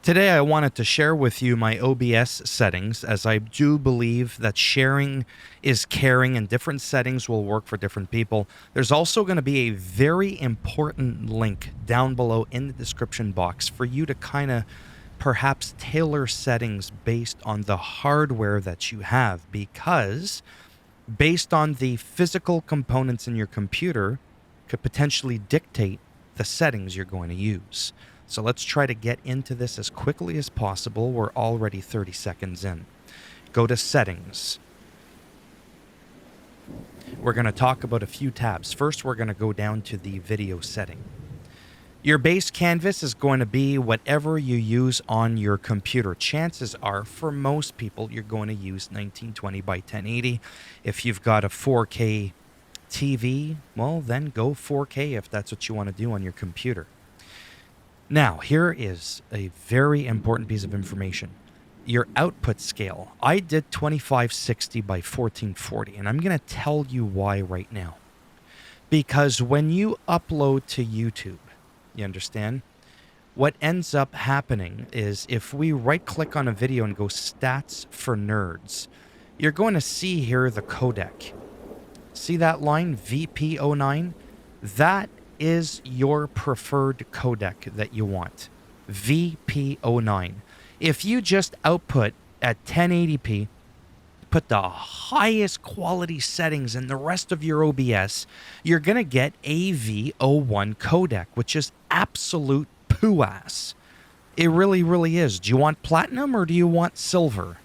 Today I wanted to share with you my OBS settings, as I do believe that sharing is caring and different settings will work for different people. There's also going to be a very important link down below in the description box for you to kind of perhaps tailor settings based on the hardware that you have, because based on the physical components in your computer could potentially dictate the settings you're going to use. So let's try to get into this as quickly as possible. We're already 30 seconds in. Go to Settings. We're going to talk about a few tabs. First, we're going to go down to the video setting. Your base canvas is going to be whatever you use on your computer. Chances are, for most people, you're going to use 1920 by 1080. If you've got a 4K TV, well, then go 4K if that's what you want to do on your computer. Now, here is a very important piece of information. Your output scale. I did 2560 by 1440, and I'm going to tell you why right now. Because when you upload to YouTube, you understand? What ends up happening is if we right-click on a video and go Stats for Nerds, you're going to see here the codec. See that line, VP09? That is your preferred codec that you want, VP09. If you just output at 1080p, put the highest quality settings in the rest of your OBS, you're going to get AV01 codec, which is absolute poo-ass. It really, really is. Do you want platinum or do you want silver?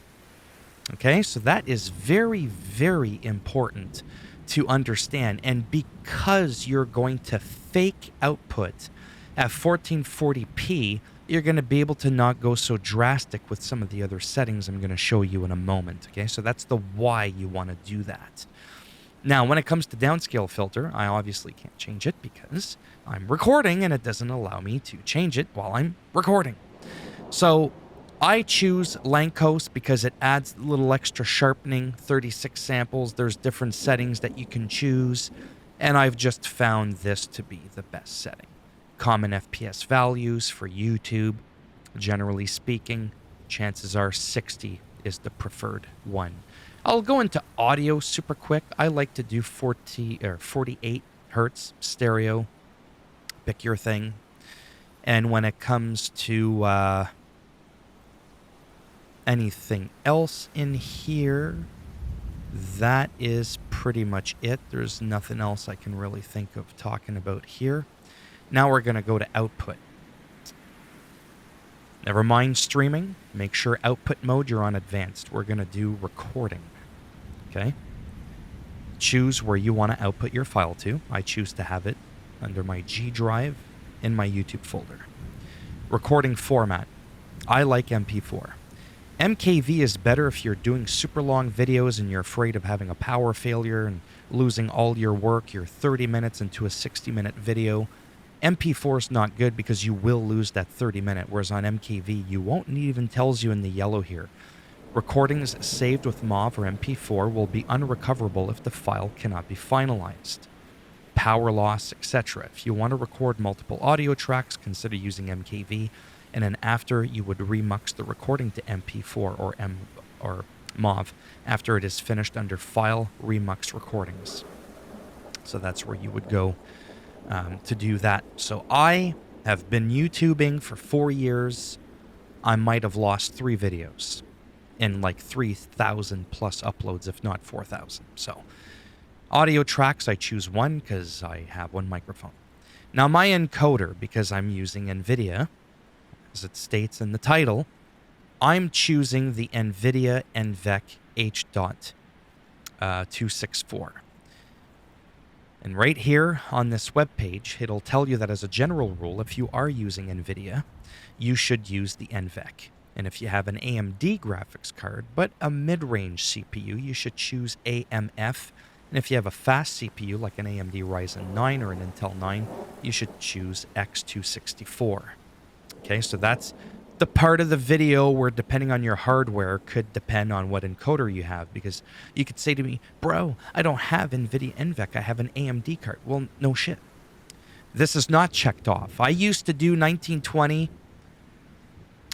Okay, so that is very, very important to understand. And because you're going to fake output at 1440p, you're going to be able to not go so drastic with some of the other settings I'm going to show you in a moment. Okay, so that's the why you want to do that. Now, when it comes to downscale filter, I obviously can't change it because I'm recording and it doesn't allow me to change it while I'm recording. So I choose Lankos because it adds a little extra sharpening, 36 samples. There's different settings that you can choose, and I've just found this to be the best setting. Common FPS values for YouTube, generally speaking, chances are 60 is the preferred one. I'll go into audio super quick. I like to do 48 hertz stereo. Pick your thing. And when it comes to anything else in here, that is pretty much it. There's nothing else I can really think of talking about here. Now we're going to go to output. Never mind streaming. Make sure output mode you're on advanced. We're going to do recording. Okay? Choose where you want to output your file to. I choose to have it under my G drive in my YouTube folder. Recording format. I like MP4. MKV is better if you're doing super long videos and you're afraid of having a power failure and losing all your work. You're 30 minutes into a 60-minute video. MP4 is not good because you will lose that 30-minute, whereas on MKV, you won't, and it even tells you in the yellow here. Recordings saved with MAV or MP4 will be unrecoverable if the file cannot be finalized. Power loss, etc. If you want to record multiple audio tracks, consider using MKV. And then after, you would remux the recording to MP4 or MAV after it is finished under File Remux Recordings. So that's where you would go to do that. So I have been YouTubing for 4 years. I might have lost 3 videos in like 3,000 plus uploads, if not 4,000. So audio tracks, I choose one because I have one microphone. Now my encoder, because I'm using NVIDIA, as it states in the title, I'm choosing the NVIDIA NVEC H.264. And right here on this web page, it'll tell you that as a general rule, if you are using NVIDIA, you should use the NVEC. And if you have an AMD graphics card, but a mid-range CPU, you should choose AMF. And if you have a fast CPU, like an AMD Ryzen 9 or an Intel 9, you should choose X264. Okay, so that's the part of the video where, depending on your hardware, could depend on what encoder you have. Because you could say to me, bro, I don't have NVIDIA NVEC, I have an AMD card. Well, no shit. This is not checked off. I used to do 1920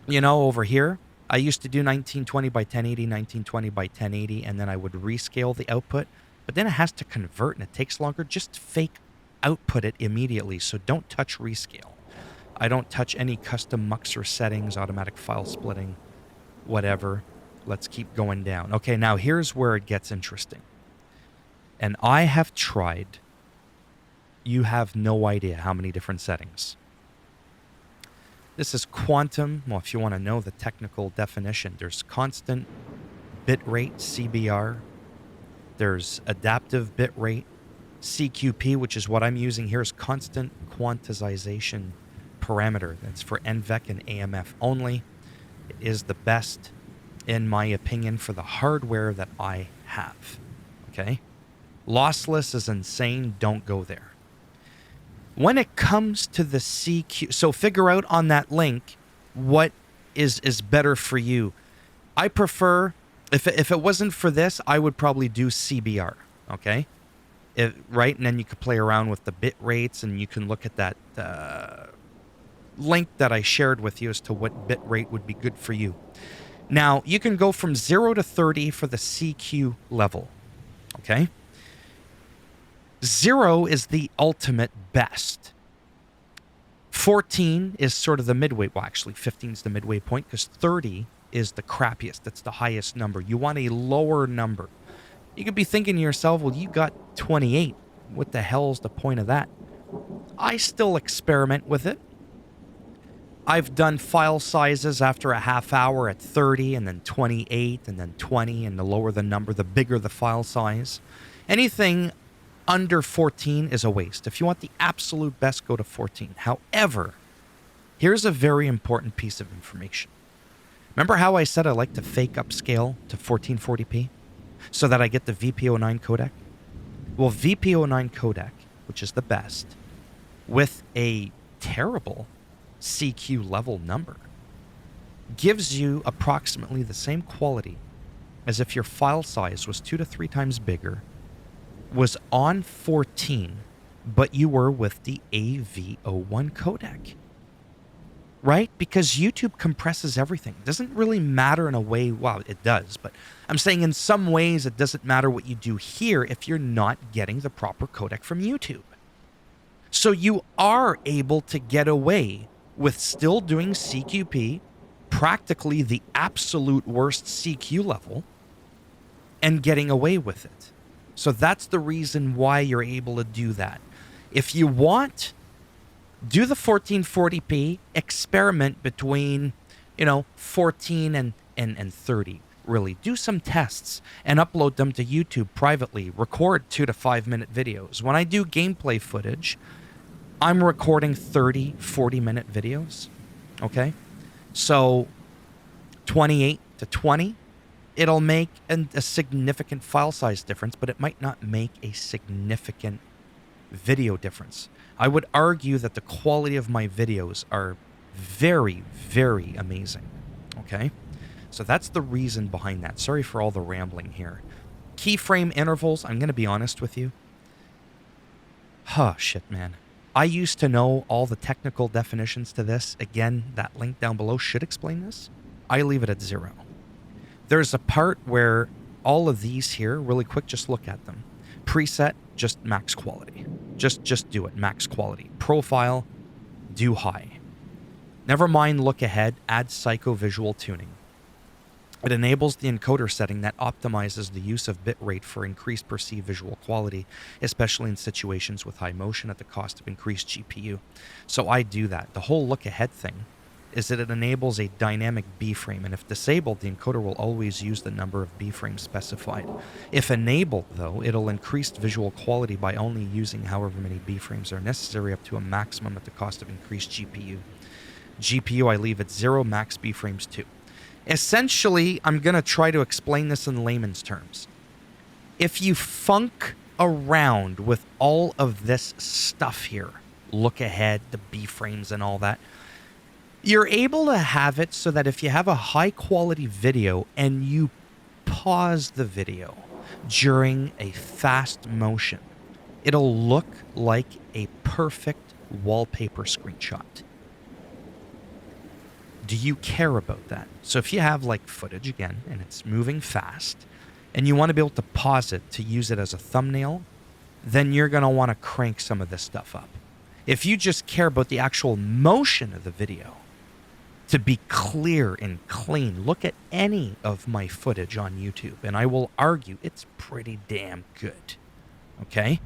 You know, over here, I used to do 1920 by 1080, 1920 by 1080, and then I would rescale the output. But then it has to convert, and it takes longer. Just fake output it immediately, so don't touch rescale. I don't touch any custom muxer settings, automatic file splitting, whatever. Let's keep going down. Okay, now here's where it gets interesting. And I have tried, you have no idea how many different settings. This is quantum. Well, if you want to know the technical definition, there's constant bitrate, CBR. There's adaptive bitrate. CQP, which is what I'm using here, is constant quantization parameter. That's for NVEC and AMF only. It is the best, in my opinion, for the hardware that I have. Okay? Lossless is insane. Don't go there. When it comes to the CQ, so figure out on that link what is better for you. I prefer, if it wasn't for this, I would probably do CBR, okay? Right? And then you could play around with the bit rates, and you can look at that link that I shared with you as to what bit rate would be good for you. Now, you can go from 0 to 30 for the CQ level, okay? 0 is the ultimate best. 14 is sort of the midway. Well, actually, 15 is the midway point because 30 is the crappiest. That's the highest number. You want a lower number. You could be thinking to yourself, well, you got 28. What the hell's the point of that? I still experiment with it. I've done file sizes after a half hour at 30 and then 28 and then 20, and the lower the number, the bigger the file size. Anything under 14 is a waste. If you want the absolute best, go to 14. However, here's a very important piece of information. Remember how I said I like to fake upscale to 1440p so that I get the VP09 codec? Well, VP09 codec, which is the best, with a terrible CQ level number, gives you approximately the same quality as if your file size was 2 to 3 times bigger, was on 14, but you were with the AV01 codec. Right? Because YouTube compresses everything. It doesn't really matter in a way, well, it does, but I'm saying in some ways it doesn't matter what you do here if you're not getting the proper codec from YouTube. So you are able to get away with still doing CQP, practically the absolute worst CQ level, and getting away with it. So that's the reason why you're able to do that. If you want, do the 1440p, experiment between, 14 and 30. Really, do some tests and upload them to YouTube privately. Record 2 to 5 minute videos. When I do gameplay footage, I'm recording 30, 40-minute videos, okay? So 28 to 20, it'll make a significant file size difference, but it might not make a significant video difference. I would argue that the quality of my videos are very, very amazing, okay? So that's the reason behind that. Sorry for all the rambling here. Keyframe intervals, I'm going to be honest with you. Shit, man. I used to know all the technical definitions to this. Again, that link down below should explain this. I leave it at 0. There's a part where all of these here, really quick, just look at them. Preset, just max quality. Just do it, max quality. Profile, do high. Never mind look ahead, add psycho-visual tuning. It enables the encoder setting that optimizes the use of bitrate for increased perceived visual quality, especially in situations with high motion at the cost of increased GPU. So I do that. The whole look ahead thing is that it enables a dynamic B-frame, and if disabled, the encoder will always use the number of B-frames specified. If enabled, though, it'll increase visual quality by only using however many B-frames are necessary up to a maximum at the cost of increased GPU. GPU I leave at 0, max B-frames 2. Essentially, I'm going to try to explain this in layman's terms. If you funk around with all of this stuff here, look ahead, the B-frames and all that, you're able to have it so that if you have a high quality video and you pause the video during a fast motion, it'll look like a perfect wallpaper screenshot. Do you care about that? So if you have like footage again and it's moving fast and you want to be able to pause it to use it as a thumbnail, then you're going to want to crank some of this stuff up. If you just care about the actual motion of the video to be clear and clean, look at any of my footage on YouTube and I will argue it's pretty damn good. Okay?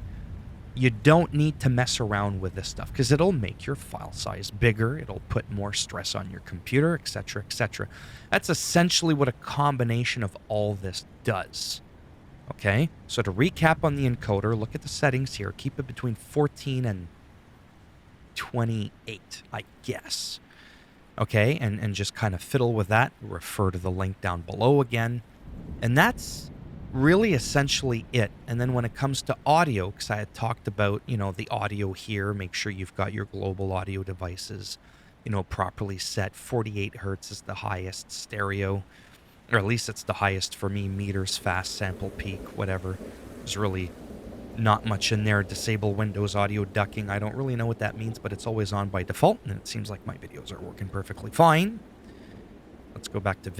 You don't need to mess around with this stuff because it'll make your file size bigger. It'll put more stress on your computer, etc., etc. That's essentially what a combination of all this does. Okay? So to recap on the encoder, look at the settings here. Keep it between 14 and 28, I guess. Okay? And just kind of fiddle with that. Refer to the link down below again. And that's really essentially it. And then when it comes to audio, because I had talked about, the audio here, make sure you've got your global audio devices, properly set. 48 hertz is the highest stereo, or at least it's the highest for me. Meters, fast, sample, peak, whatever. There's really not much in there. Disable Windows audio ducking. I don't really know what that means, but it's always on by default, and it seems like my videos are working perfectly fine. Let's go back to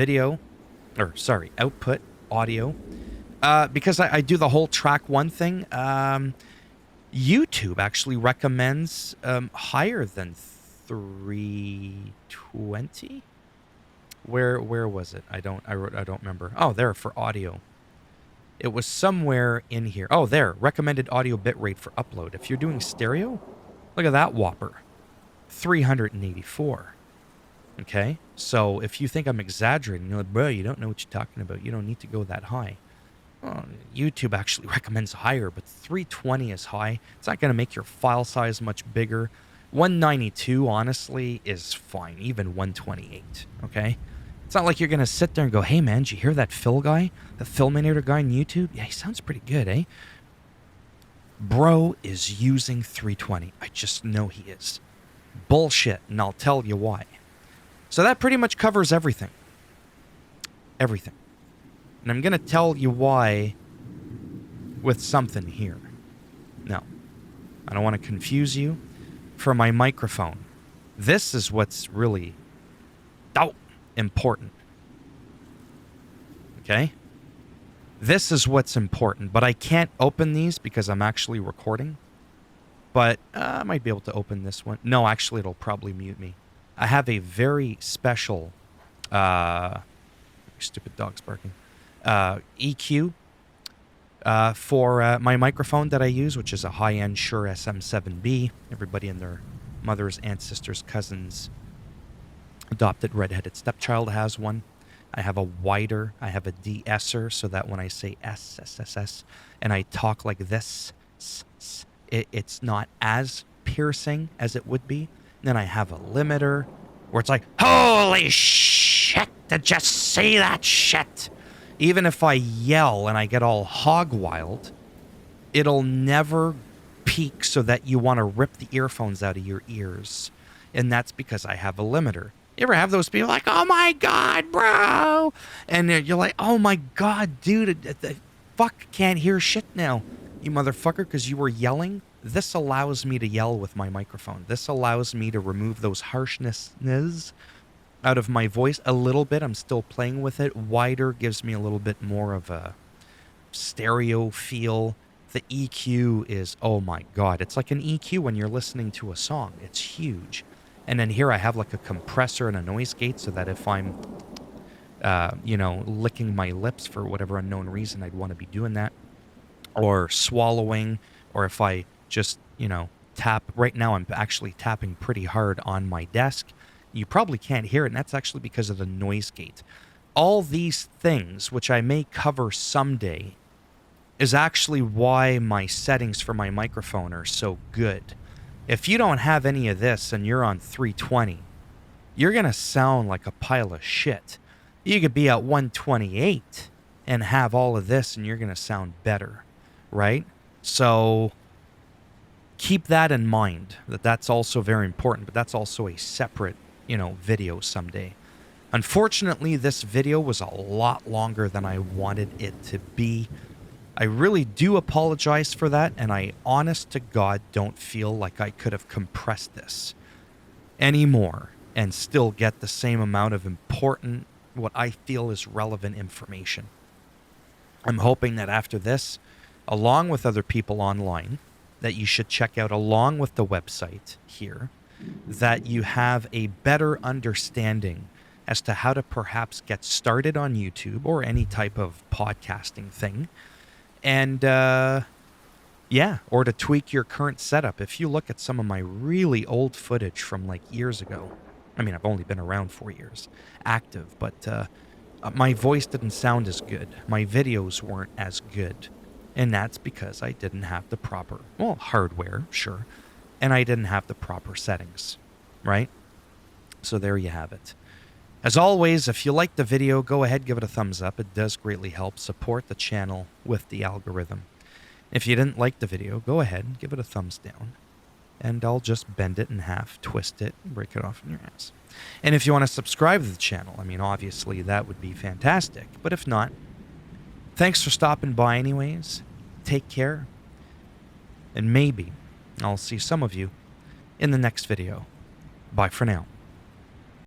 output, audio. Because I do the whole track one thing, YouTube actually recommends higher than 320. Where was it? I don't remember. Oh, there for audio. It was somewhere in here. Oh, there. Recommended audio bitrate for upload. If you're doing stereo, look at that whopper. 384. Okay? So if you think I'm exaggerating, you're like, bro, you don't know what you're talking about. You don't need to go that high. Well, YouTube actually recommends higher, but 320 is high. It's not going to make your file size much bigger. 192, honestly, is fine. Even 128, okay? It's not like you're going to sit there and go, hey, man, did you hear that Phil guy? The Philminator guy on YouTube? Yeah, he sounds pretty good, eh? Bro is using 320. I just know he is. Bullshit, and I'll tell you why. So that pretty much covers everything. Everything. And I'm going to tell you why with something here. Now, I don't want to confuse you. For my microphone, this is what's really important. Okay? This is what's important, but I can't open these because I'm actually recording. But I might be able to open this one. No, actually, it'll probably mute me. I have a very special... stupid dog's barking. EQ for my microphone that I use, which is a high-end Shure SM7B. Everybody and their mother's, ancestors, cousins, adopted redheaded stepchild has one. I have a wider, I have a de-esser, so that when I say S, and I talk like this, it's not as piercing as it would be. Then I have a limiter, where it's like, holy shit, did you see that shit? Even if I yell and I get all hog wild, it'll never peak so that you want to rip the earphones out of your ears. And that's because I have a limiter. You ever have those people like, oh my God, bro? And you're like, oh my God, dude, the fuck can't hear shit now, you motherfucker, because you were yelling. This allows me to yell with my microphone. This allows me to remove those harshness out of my voice a little bit. I'm still playing with it. Wider gives me a little bit more of a stereo feel. The EQ is, oh my God, it's like an EQ when you're listening to a song. It's huge. And then here I have like a compressor and a noise gate so that if I'm, licking my lips for whatever unknown reason, I'd want to be doing that. Or swallowing, or if I just, tap. Right now I'm actually tapping pretty hard on my desk. You probably can't hear it, and that's actually because of the noise gate. All these things, which I may cover someday, is actually why my settings for my microphone are so good. If you don't have any of this and you're on 320, you're going to sound like a pile of shit. You could be at 128 and have all of this and you're going to sound better, right? So keep that in mind, that's also very important, but that's also a separate, video someday. Unfortunately, this video was a lot longer than I wanted it to be. I really do apologize for that, and I, honest to God, don't feel like I could have compressed this anymore. and still get the same amount of important, what I feel is relevant information. I'm hoping that after this, along with other people online, that you should check out along with the website here, that you have a better understanding as to how to perhaps get started on YouTube or any type of podcasting thing. And or to tweak your current setup. If you look at some of my really old footage from like years ago, I mean, I've only been around 4 years active, but my voice didn't sound as good. My videos weren't as good. And that's because I didn't have the proper, hardware, sure. And I didn't have the proper settings, right? So there you have it. As always, if you liked the video, go ahead, give it a thumbs up. It does greatly help support the channel with the algorithm. If you didn't like the video, go ahead and give it a thumbs down. And I'll just bend it in half, twist it, and break it off in your ass. And if you want to subscribe to the channel, I mean, obviously that would be fantastic. But if not, thanks for stopping by anyways. Take care. And maybe I'll see some of you in the next video. Bye for now.